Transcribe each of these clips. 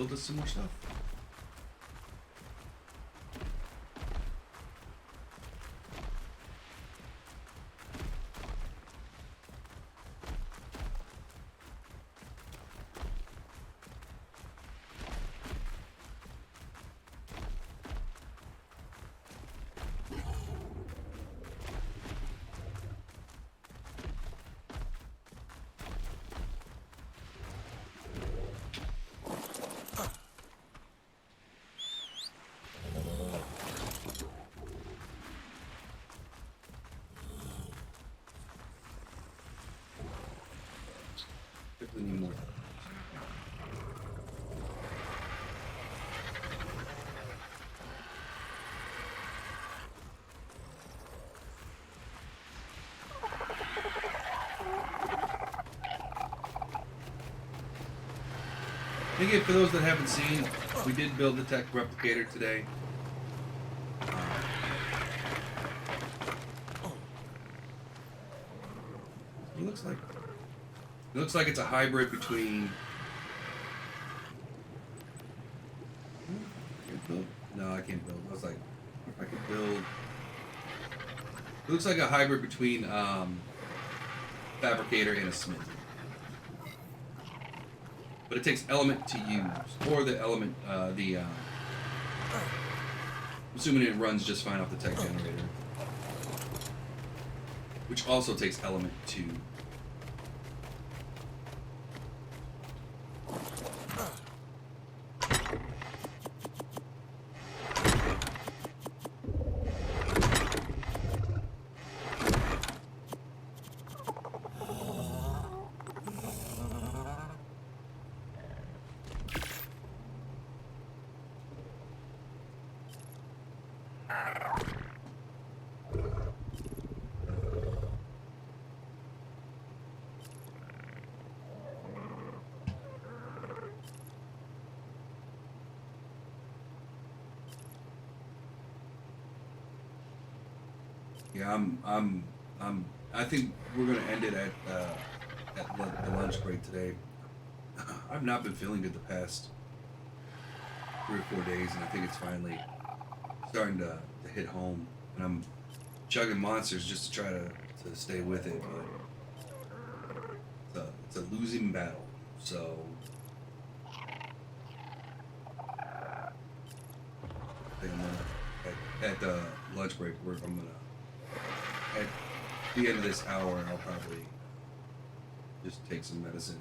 build us some more stuff. Definitely need more. Again, for those that haven't seen, we did build the tech replicator today. It looks like it's a hybrid between. Can't build? No, I can't build. I was like, if I could build. It looks like a hybrid between fabricator and a smith. But it takes element to use, or the element, I'm assuming it runs just fine off the tech generator, which also takes element to. Yeah, I think we're gonna end it at the lunch break today. I've not been feeling good the past 3 or 4 days, and I think it's finally starting to hit home. And I'm chugging monsters just to try to stay with it, but it's a losing battle. So I think I'm gonna at the lunch break. I'm gonna. At the end of this hour, I'll probably just take some medicine.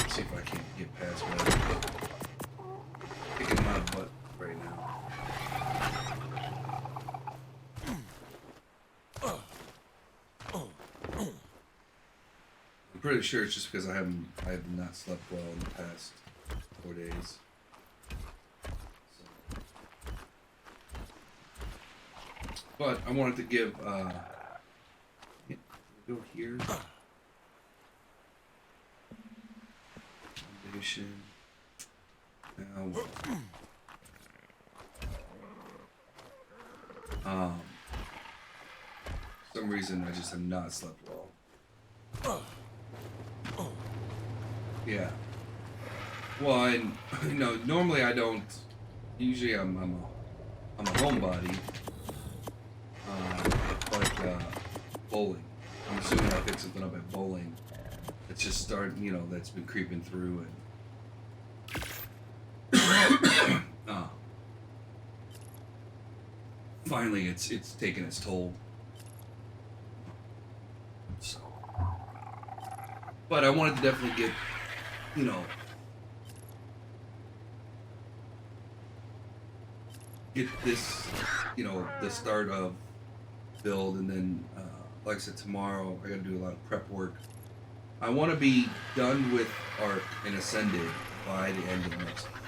See if I can get past what I'm kicking my butt right now. I'm pretty sure it's just because I have not slept well in the past 4 days. But I wanted to give, go here. Foundation. Now, for some reason I just have not slept well. Yeah. Well, normally I don't. Usually I'm a homebody. Like bowling. I'm assuming I picked something up at bowling. It's just starting, that's been creeping through and finally it's taken its toll. So, but I wanted to definitely get, get this, the start of build, and then like I said, tomorrow I gotta do a lot of prep work. I want to be done with Ark and Ascended by the end of next week.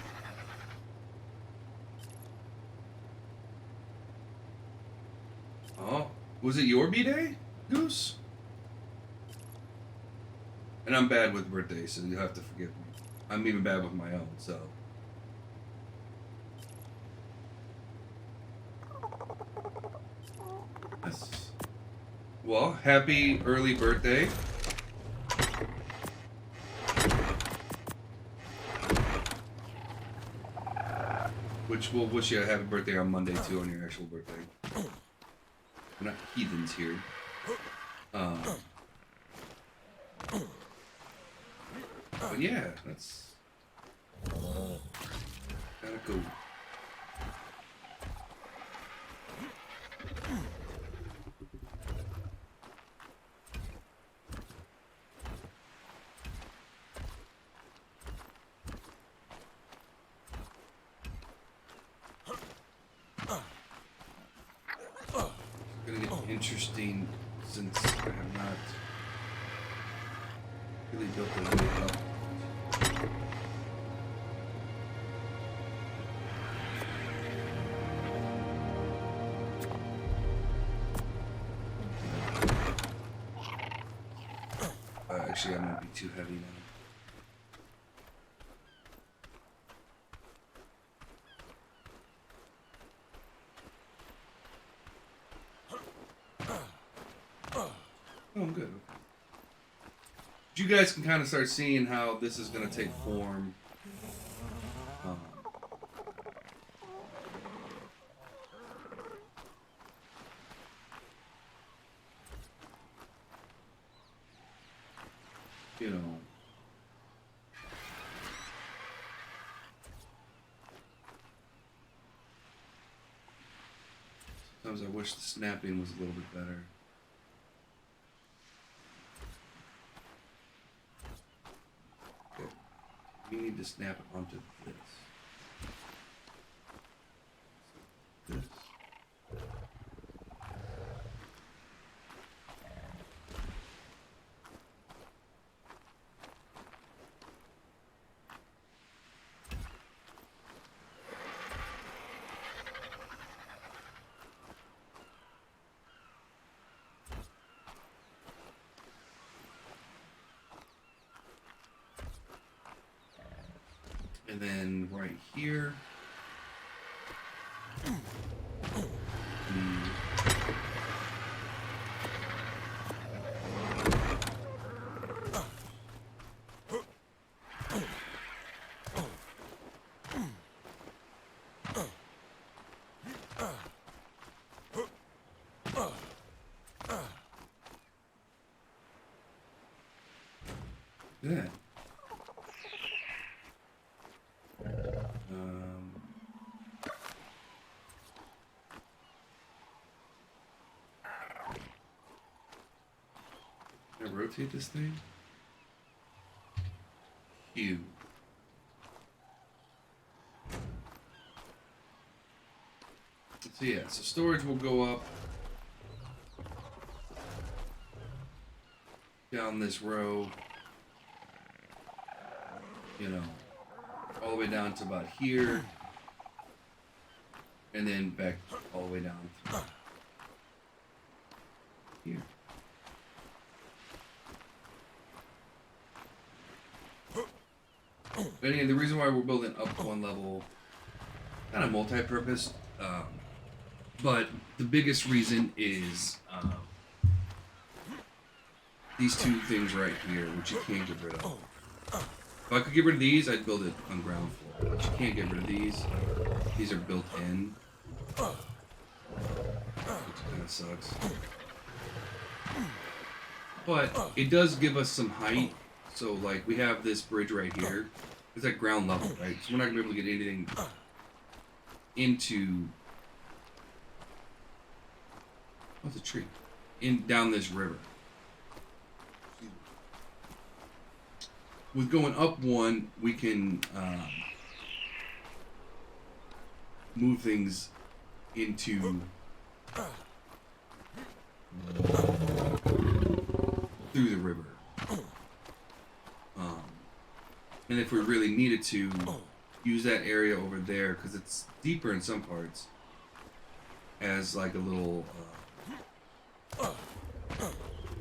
Oh, was it your B-Day, Goose? And I'm bad with birthdays, so you'll have to forgive me. I'm even bad with my own, so. Yes. Well, happy early birthday. Which we'll wish you a happy birthday on Monday too, on your actual birthday. We're not heathens here. But yeah, that's kinda cool. Gonna get interesting since I have not really built a way up. Actually, I might be too heavy now. Oh, I'm good. You guys can kind of start seeing how this is going to take form. You know. Sometimes I wish the snapping was a little bit better. Okay. We need to snap it onto this. This. And then right here, yeah. Can I rotate this thing? Hue. So yeah, so storage will go up down this row, you know, all the way down to about here, and then back all the way down to here. But anyway, the reason why we're building up one level, kind of multi-purpose, but the biggest reason is these two things right here, which you can't get rid of. If I could get rid of these, I'd build it on ground floor, but you can't get rid of these. These are built in, which kind of sucks. But it does give us some height. So, like, we have this bridge right here. It's at ground level, right? So we're not going to be able to get anything into... What's a tree? Down this river. With going up one, we can move things into... through the river. And if we really needed to, use that area over there, because it's deeper in some parts, as like a little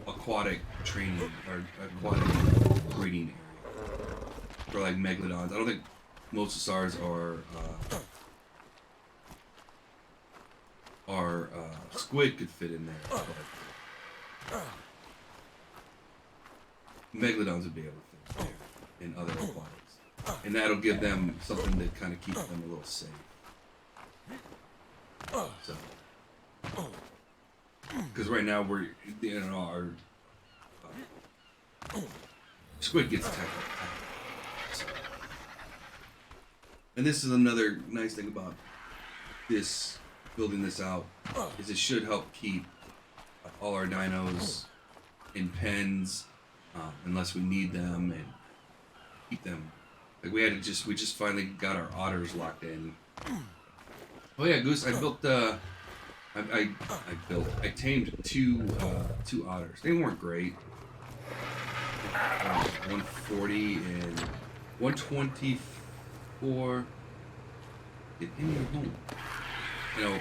aquatic training, or aquatic breeding area. For like megalodons. I don't think mosasaurs or squid could fit in there. But megalodons would be able to fit in there, in other aquatics. And that'll give them something to kind of keep them a little safe. So, because right now we're, you know, our squid gets attacked all the time. So, and this is another nice thing about this, building this out, is it should help keep all our dinos in pens, unless we need them, and keep them. Like we just finally got our otters locked in. Oh yeah, Goose, I tamed two otters. They weren't great. 140 and 124. Get in your home. You know.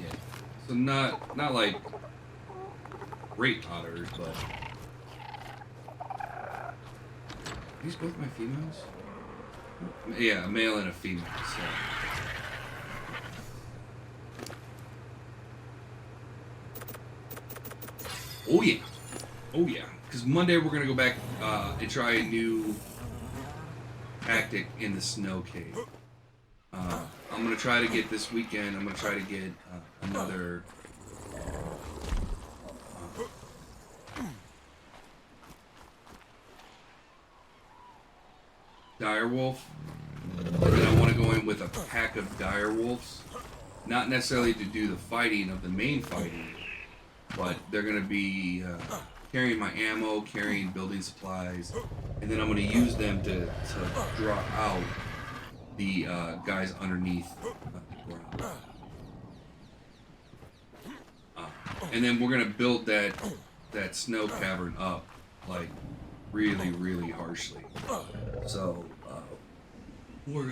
Yeah. So not like great otters, but are these both my females? Yeah, a male and a female. So. Oh yeah, oh yeah. Because Monday we're gonna go back and try a new tactic in the snow cave. I'm gonna try to get this weekend. I'm gonna try to get another. Dire wolf. And then I want to go in with a pack of dire wolves. Not necessarily to do the fighting of the main fighting, but they're going to be carrying my ammo, carrying building supplies, and then I'm going to use them to draw out the guys underneath the ground. And then we're going to build that snow cavern up, like, really, really harshly. So we're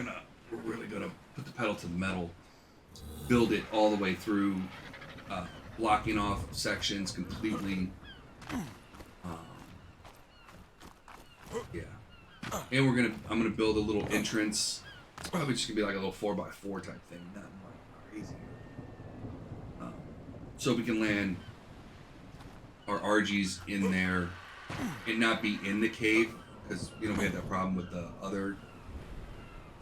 really gonna put the pedal to the metal, build it all the way through, blocking off sections completely. Yeah, and I'm gonna build a little entrance. It's probably just gonna be like a little 4x4 type thing, nothing like crazy. So we can land our RGs in there and not be in the cave, because you know we had that problem with the other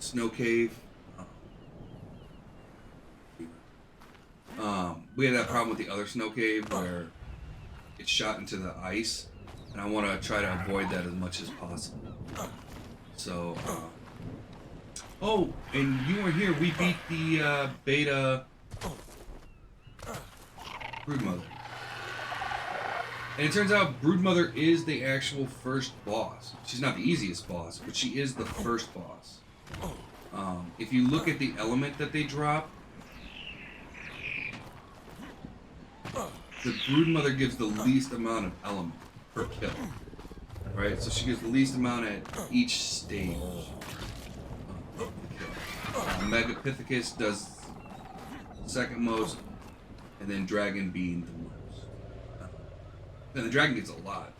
snow cave. We had that problem with the other snow cave where it shot into the ice, and I want to try to avoid that as much as possible. So, oh, and you were here. We beat the beta Broodmother. And it turns out Broodmother is the actual first boss. She's not the easiest boss, but she is the first boss. If you look at the element that they drop, the Broodmother gives the least amount of element per kill. Right? So she gives the least amount at each stage. Megapithecus does second most, and then Dragon Bean the most. And the Dragon gets a lot.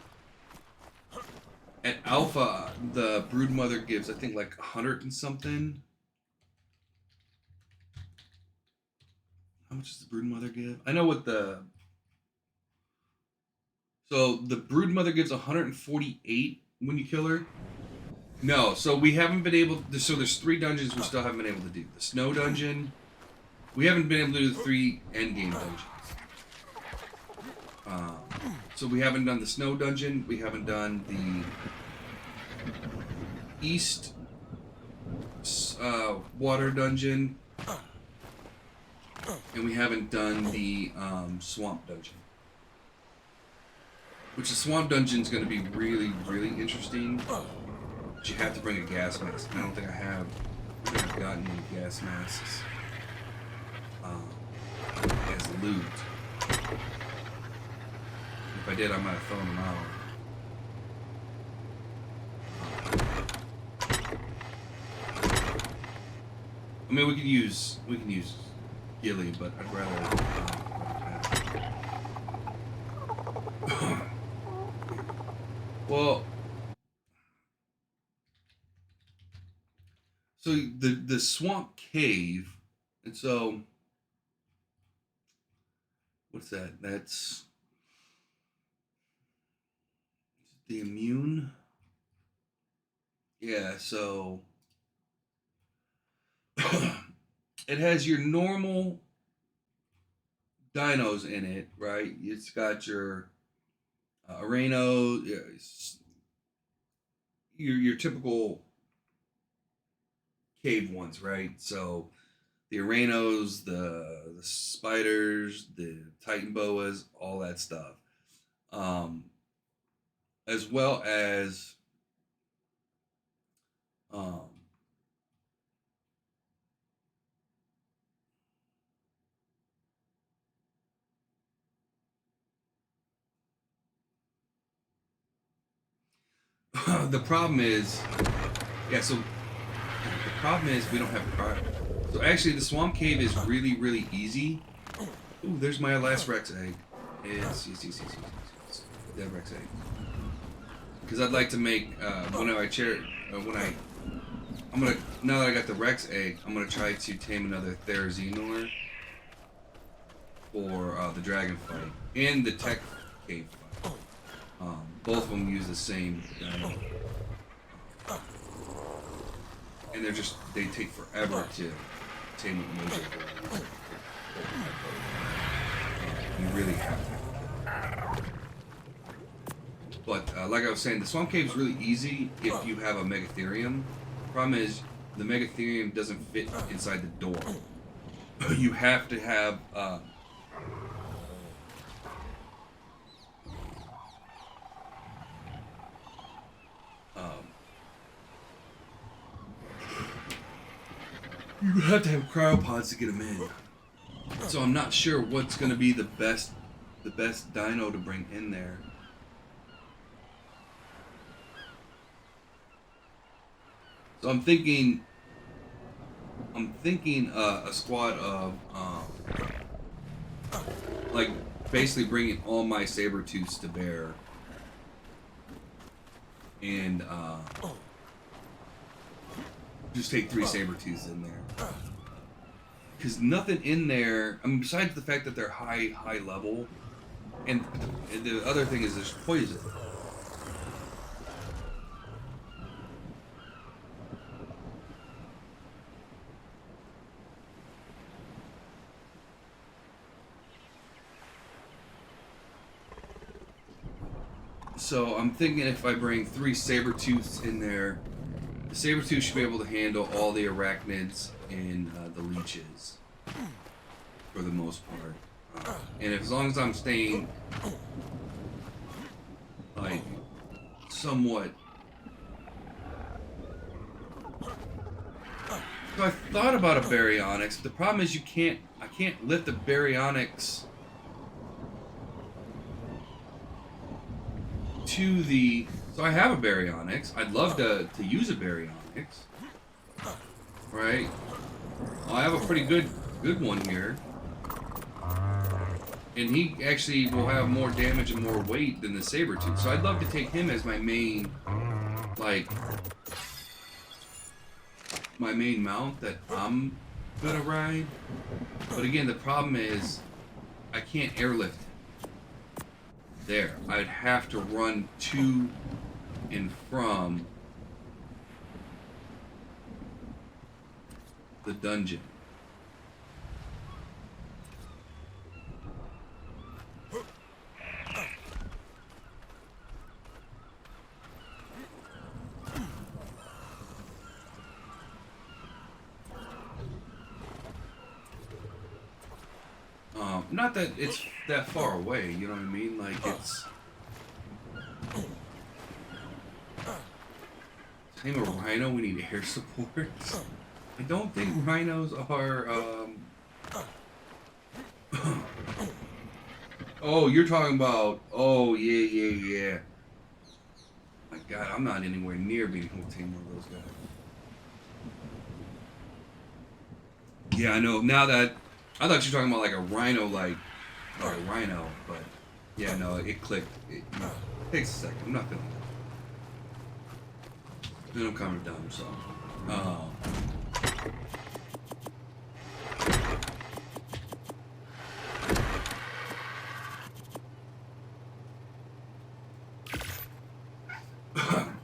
At Alpha, the Broodmother gives, I think, like 100 and something. How much does the Broodmother give? I know what the... So the Broodmother gives 148 when you kill her. No, so we haven't been able to... So there's 3 dungeons we still haven't been able to do. The Snow Dungeon. We haven't been able to do the 3 endgame dungeons. So we haven't done the Snow Dungeon. We haven't done the East Water Dungeon. And we haven't done the Swamp Dungeon. Which the Swamp Dungeon is going to be really, really interesting. But you have to bring a gas mask. I don't think I've gotten any gas masks as loot. If I did, I might have thrown them out. I mean, we can use Gilly, but I'd rather. Well, so the swamp cave, and so what's that? That's the immune. Yeah, so it has your normal dinos in it, right? It's got your Arano, your typical cave ones, right? So the Aranos, the spiders, the Titan boas, all that stuff, um, as well as um, the problem is, yeah. So the problem is we don't have cryo. So actually, the swamp cave is really easy. Ooh, there's my last Rex egg. Yes. That Rex egg. Because I'd like to make when I'm gonna now that I got the Rex egg, I'm gonna try to tame another Therizinosaur for the dragon fight and the tech cave fight. Both of them use the same dino, and they take forever to tame with Mojo. You really have to. But like I was saying, the swamp cave is really easy if you have a Megatherium. Problem is, the Megatherium doesn't fit inside the door. You have to have you have to have cryopods to get them in. So I'm not sure what's going to be the best dino to bring in there. So I'm thinking a squad of like basically bringing all my saber-tooths to bear, and just take 3 saber-tooths in there. Because nothing in there, I mean, besides the fact that they're high level, and the other thing is there's poison. So I'm thinking if I bring 3 saber-tooths in there, the saber-tooth should be able to handle all the arachnids and the leeches for the most part. And as long as I'm staying like somewhat. So I thought about a baryonyx. The problem is I can't lift a baryonyx to the. So I have a baryonyx. I'd love to use a baryonyx. Right? I have a pretty good one here. And he actually will have more damage and more weight than the saber-tooth. So I'd love to take him as my main, like, my main mount that I'm gonna ride. But again, the problem is I can't airlift there. I'd have to run to and from the dungeon. Not that it's that far away, you know what I mean? Like, it's... Tame a rhino, we need air support. I don't think rhinos are, Oh, you're talking about... Oh, yeah. My God, I'm not anywhere near being able to tame one of those guys. Yeah, I know. Now that... I thought you were talking about like a rhino, like a rhino, but yeah, no, it clicked. It takes a second. I'm not feeling it. Then I'm kind of dumb, so.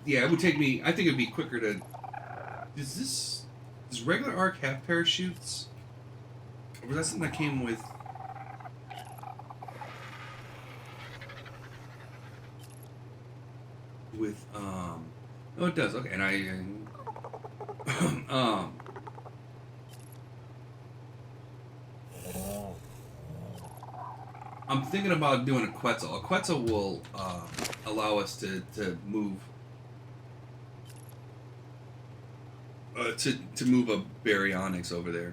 Yeah, it would take me. I think it'd be quicker to. Does regular Ark have parachutes? Or was that something that came with? Oh, it does. Okay, and I'm thinking about doing a Quetzal. A Quetzal will allow us to move to move a baryonyx over there.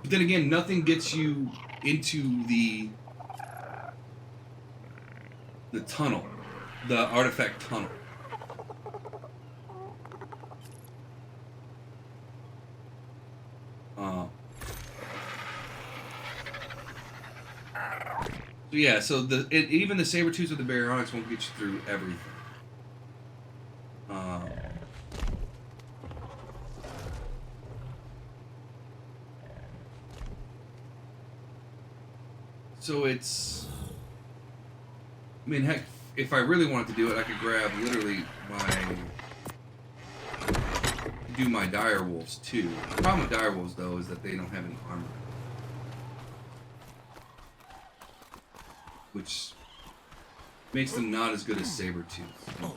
But then again, nothing gets you into the tunnel, the artifact tunnel. Yeah, so even the saber-tooths with the baryonyx won't get you through everything. So it's... I mean, heck, if I really wanted to do it, I could grab literally do my dire wolves too. The problem with dire wolves, though, is that they don't have any armor, which makes them not as good as saber-tooth. You know.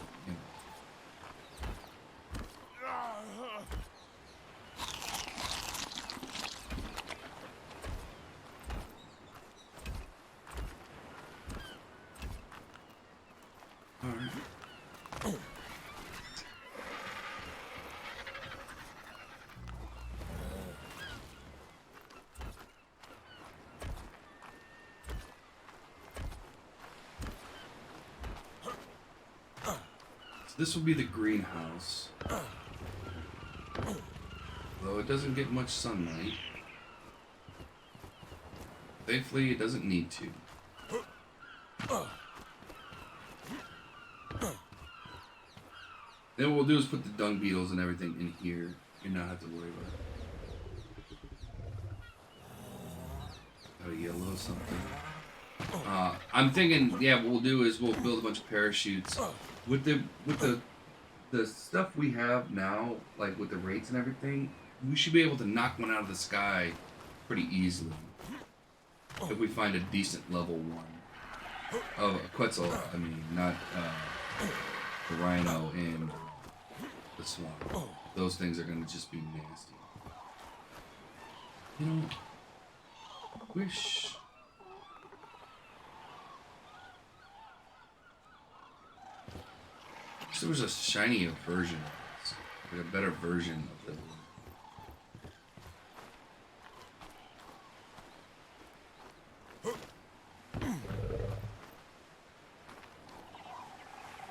This will be the greenhouse. Though it doesn't get much sunlight. Thankfully, it doesn't need to. Then what we'll do is put the dung beetles and everything in here and not have to worry about it. Got a yellow something. I'm thinking, yeah, what we'll do is we'll build a bunch of parachutes. With the stuff we have now, like with the rates and everything, we should be able to knock one out of the sky pretty easily. If we find a decent level one. Oh, a Quetzal, I mean, not the rhino and the swamp. Those things are going to just be nasty. You know, wish... there was a shinier version of this, like a better version of the...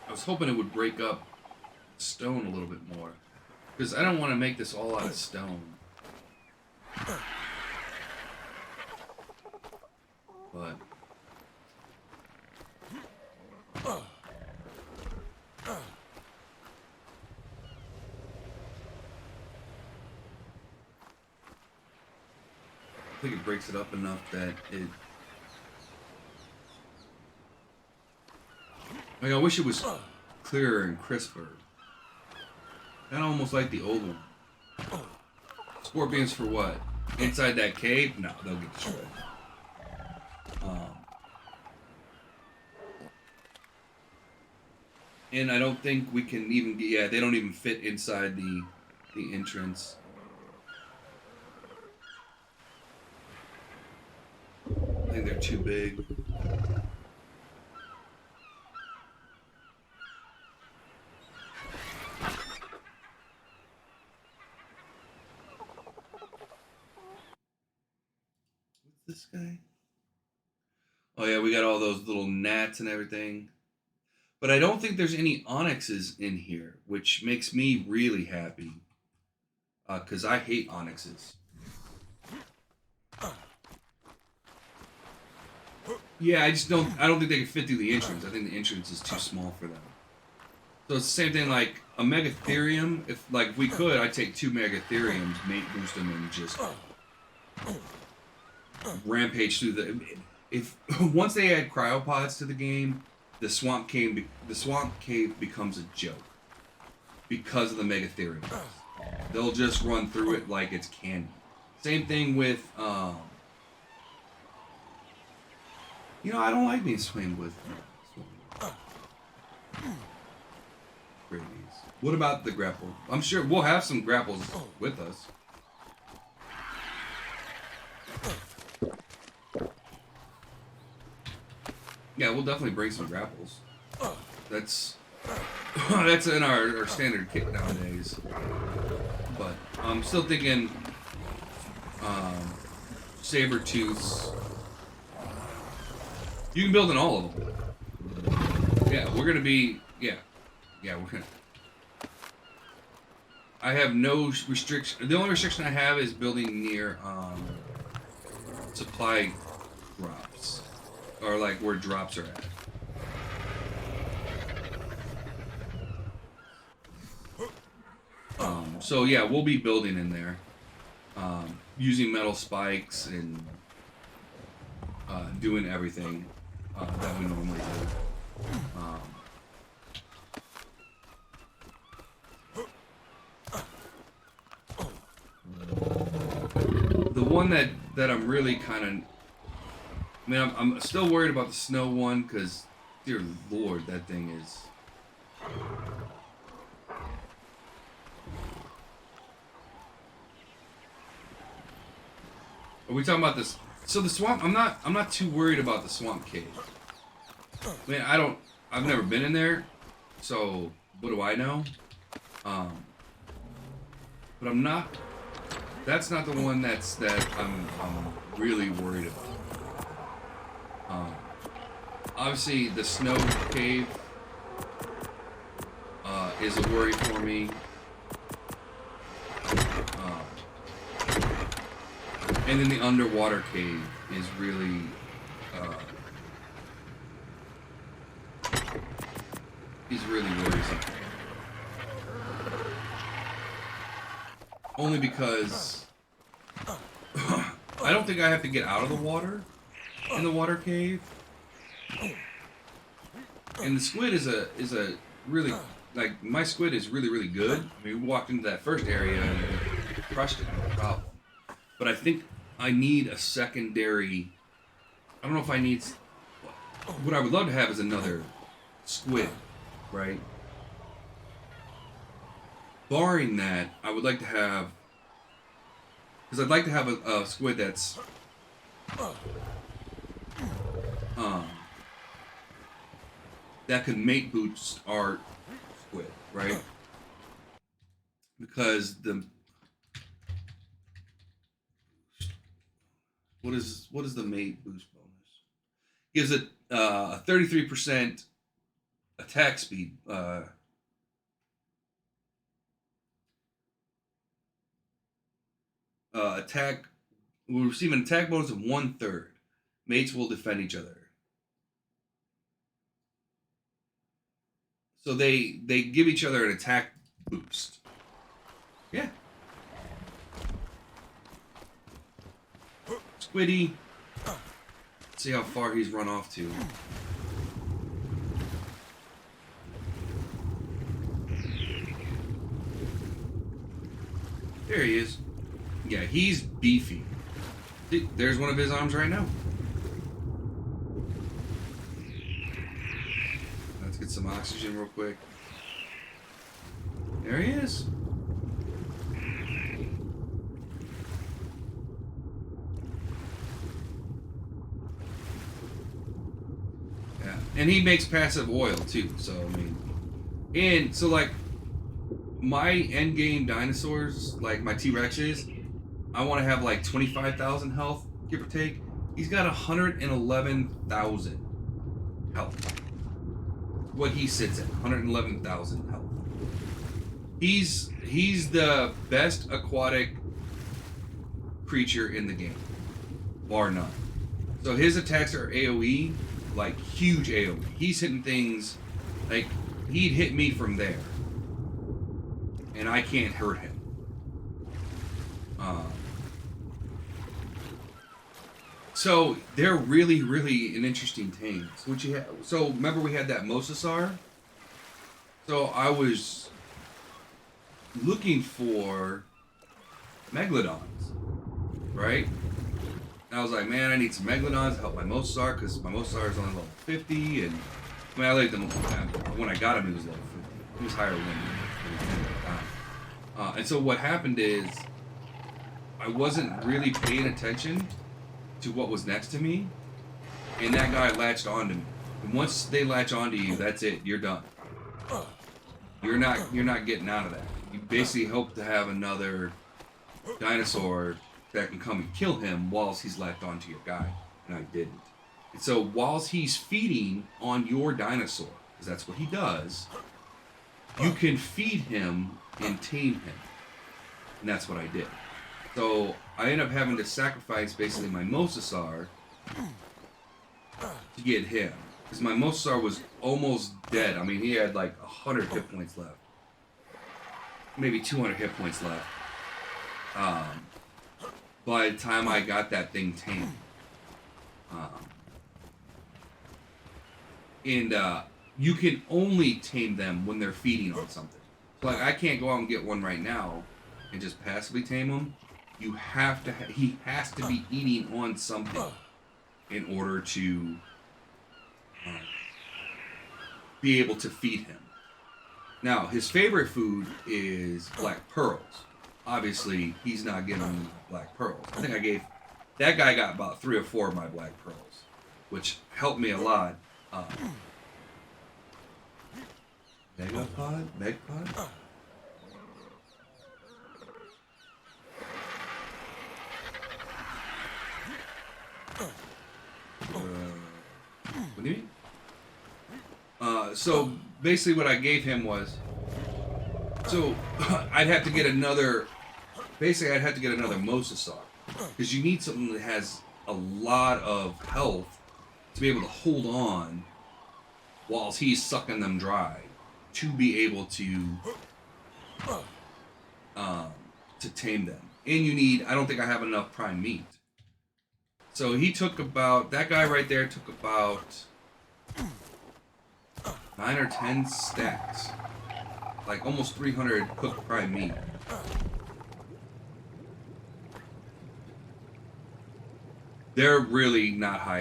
I was hoping it would break up stone a little bit more, because I don't want to make this all out of stone. But... I think it breaks it up enough that it... Like, I wish it was clearer and crisper. Kinda almost like the old one. Scorpions for what? Inside that cave? No, they'll get destroyed. And I don't think we can even get... Yeah, they don't even fit inside the entrance. I think they're too big. What's this guy? Oh yeah, we got all those little gnats and everything. But I don't think there's any onyxes in here, which makes me really happy. Because I hate onyxes. Yeah, I don't think they can fit through the entrance. I think the entrance is too small for them. So it's the same thing like a Megatherium. If we could, I'd take 2 Megatheriums, mate boost them, and just rampage through the... if once they add cryopods to the game, the swamp cave becomes a joke because of the megatherium. They'll just run through it like it's candy. Same thing with you know, I don't like being swimming with gravies. What about the grapple? I'm sure we'll have some grapples with us. Yeah, we'll definitely bring some grapples. That's that's in our standard kit nowadays. But I'm still thinking saber tooths. You can build in all of them. Yeah, we're gonna be we're gonna. I have no restriction. The only restriction I have is building near supply drops, or like where drops are at. So yeah, we'll be building in there, using metal spikes and doing everything that we normally do. The one that I'm really kind of, I mean, I'm still worried about the snow one because, dear Lord, that thing is. Are we talking about this? So the swamp, I'm not too worried about the swamp cave. I mean, I've never been in there, so what do I know? But I'm not. That's not the one that I'm really worried about. Obviously, the snow cave is a worry for me. And then the underwater cave is really worrisome. Only because I don't think I have to get out of the water in the water cave. And the squid is a really, like, my squid is really good. I mean, we walked into that first area and crushed it, no problem. But I think I need a secondary. I don't know if I need. What I would love to have is another squid, right? Barring that, I would like to have. Because I'd like to have a squid that's. That could mate boost our squid, right? Because the. What is the mate boost bonus? Gives it a 33% attack speed. Attack will receive an attack bonus of 1/3. Mates will defend each other. So they give each other an attack boost. Yeah. Squiddy. Let's see how far he's run off to. There he is. Yeah, he's beefy. See, there's one of his arms right now. Let's get some oxygen real quick. There he is. Yeah, and he makes passive oil too, so I mean, and so like my end game dinosaurs, like my T-Rexes, I want to have like 25,000 health, give or take. He's got 111,000 health. What he sits at, 111,000 health. He's the best aquatic creature in the game, bar none. So his attacks are AoE, like huge AoE. He's hitting things like he'd hit me from there, and I can't hurt him. So they're really, really an interesting tame. So what you so remember we had that Mosasar? So I was looking for Megalodons, right? And I was like, man, I need some Megalodons to help my Mosasar because my Mosasar is only level 50, and I mean, I liked him when I got him. He was level 50. He was higher than me. And so what happened is I wasn't really paying attention to what was next to me, and that guy latched onto me. And once they latch onto you, that's it. You're done. You're not getting out of that. You basically hope to have another dinosaur that can come and kill him whilst he's latched onto your guy, and I didn't. And so whilst he's feeding on your dinosaur, because that's what he does, you can feed him and tame him, and that's what I did. So I ended up having to sacrifice basically my Mosasar to get him, because my Mosasar was almost dead. I mean, he had like 100 hit points left, maybe 200 hit points left. By the time I got that thing tamed, and you can only tame them when they're feeding on something. So like I can't go out and get one right now and just passively tame him. You have to. He has to be eating on something in order to be able to feed him. Now, his favorite food is black pearls. Obviously, he's not getting black pearls. I think I gave that guy got about 3 or 4 of my black pearls, which helped me a lot. Megapod? Megapod? What do you mean? So basically what I gave him was, so I'd have to get another, basically I'd have to get another Mosasar, because you need something that has a lot of health to be able to hold on whilst he's sucking them dry, to be able to tame them. And you need, I don't think I have enough prime meat. So he took about, that guy right there took about 9 or 10 stacks. Like almost 300 cooked prime meat. They're really not high